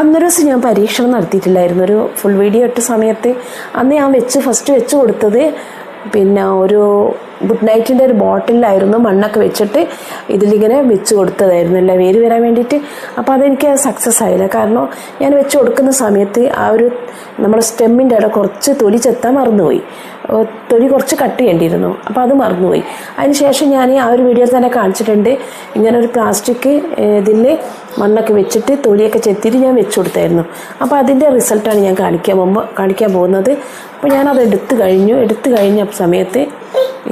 അന്നൊരു ദിവസം ഞാൻ പരീക്ഷണം നടത്തിയിട്ടില്ലായിരുന്നു. ഒരു ഫുൾ വീഡിയോ ഇട്ട സമയത്ത് അന്ന് ഞാൻ ഫസ്റ്റ് വെച്ച് കൊടുത്തത് പിന്നെ ഒരു ഗുഡ് നൈറ്റിൻ്റെ ഒരു ബോട്ടിലായിരുന്നു. മണ്ണൊക്കെ വെച്ചിട്ട് ഇതിലിങ്ങനെ വെച്ച് കൊടുത്തതായിരുന്നു അല്ല വേര് വരാൻ വേണ്ടിയിട്ട്. അപ്പോൾ അതെനിക്ക് സക്സസ് ആയില്ല. കാരണം ഞാൻ വെച്ച് കൊടുക്കുന്ന സമയത്ത് ആ ഒരു നമ്മുടെ സ്റ്റെമ്മിൻ്റെ അവിടെ കുറച്ച് തൊലി ചെത്താൻ മറന്നുപോയി. തൊലി കുറച്ച് കട്ട് ചെയ്യേണ്ടിയിരുന്നു. അപ്പോൾ അത് മറന്നുപോയി. അതിന് ശേഷം ഞാൻ ആ ഒരു വീഡിയോയിൽ തന്നെ കാണിച്ചിട്ടുണ്ട്. ഇങ്ങനെ ഒരു പ്ലാസ്റ്റിക് ഇതിൽ മണ്ണൊക്കെ വെച്ചിട്ട് തൊലിയൊക്കെ ചെത്തിയിട്ട് ഞാൻ വെച്ച് കൊടുത്തായിരുന്നു. അപ്പോൾ അതിൻ്റെ റിസൾട്ടാണ് ഞാൻ കാണിക്കാൻ പോകുന്നത്. അപ്പോൾ ഞാനത് എടുത്തു കഴിഞ്ഞ സമയത്ത്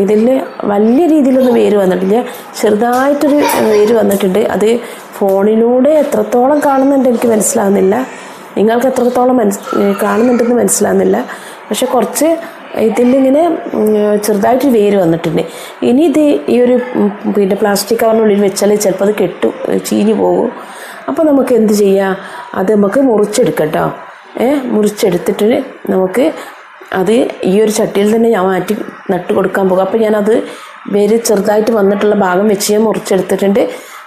ഇതിൽ വലിയ രീതിയിലൊന്നും വേര് വന്നിട്ടില്ല. ചെറുതായിട്ടൊരു വേര് വന്നിട്ടുണ്ട്. അത് ഫോണിലൂടെ എത്രത്തോളം കാണുന്നുണ്ട് എനിക്ക് മനസ്സിലാകുന്നില്ല. നിങ്ങൾക്ക് എത്രത്തോളം കാണുന്നുണ്ടെന്ന് മനസ്സിലാകുന്നില്ല. പക്ഷെ കുറച്ച് ഇതിലിങ്ങനെ ചെറുതായിട്ട് വേര് വന്നിട്ടുണ്ട്. ഇനി ഇത് ഈ ഒരു പിന്നെ പ്ലാസ്റ്റിക് കവറിനുള്ളിൽ വെച്ചാൽ ചിലപ്പോൾ അത് ചീഞ്ഞു പോകും. അപ്പോൾ നമുക്ക് എന്ത് ചെയ്യാം, അത് നമുക്ക് മുറിച്ചെടുക്കാം കേട്ടോ. മുറിച്ചെടുത്തിട്ട് നമുക്ക് അത് ഈ ഒരു ചട്ടിയിൽ തന്നെ ഞാൻ മാറ്റി നട്ട് കൊടുക്കാൻ പോകും. അപ്പോൾ ഞാനത് വേര് ചെറുതായിട്ട് വന്നിട്ടുള്ള ഭാഗം വെച്ച് ഞാൻ മുറിച്ചെടുത്തിട്ടുണ്ട്.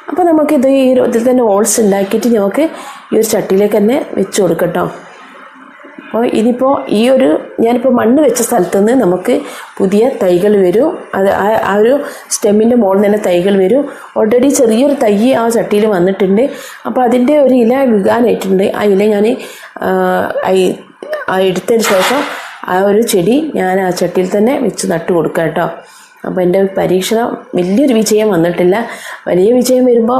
അപ്പോൾ നമുക്കിത് ഇതിൽ തന്നെ ഹോൾസ് ഉണ്ടാക്കിയിട്ട് നമുക്ക് ഈ ഒരു ചട്ടിയിലേക്ക് തന്നെ വെച്ച് കൊടുക്കാം കേട്ടോ. അപ്പോൾ ഇനിയിപ്പോൾ ഞാനിപ്പോൾ മണ്ണ് വെച്ച സ്ഥലത്തു നിന്ന് നമുക്ക് പുതിയ തൈകൾ വരും. അത് ആ ഒരു സ്റ്റെമ്മിൻ്റെ മുകളിൽ തന്നെ തൈകൾ വരും. ഓൾറെഡി ചെറിയൊരു തൈ ആ ചട്ടിയിൽ വന്നിട്ടുണ്ട്. അപ്പോൾ അതിൻ്റെ ഒരു ഇല വികാനായിട്ടുണ്ട്. ആ ഇല ഞാൻ എടുത്തതിന് ശേഷം ആ ഒരു ചെടി ഞാൻ ആ ചട്ടിയിൽ തന്നെ വെച്ച് നട്ട് കൊടുക്കാം കേട്ടോ. അപ്പോൾ എൻ്റെ പരീക്ഷണം വലിയൊരു വിജയം വന്നിട്ടില്ല. വലിയ വിജയം വരുമ്പോൾ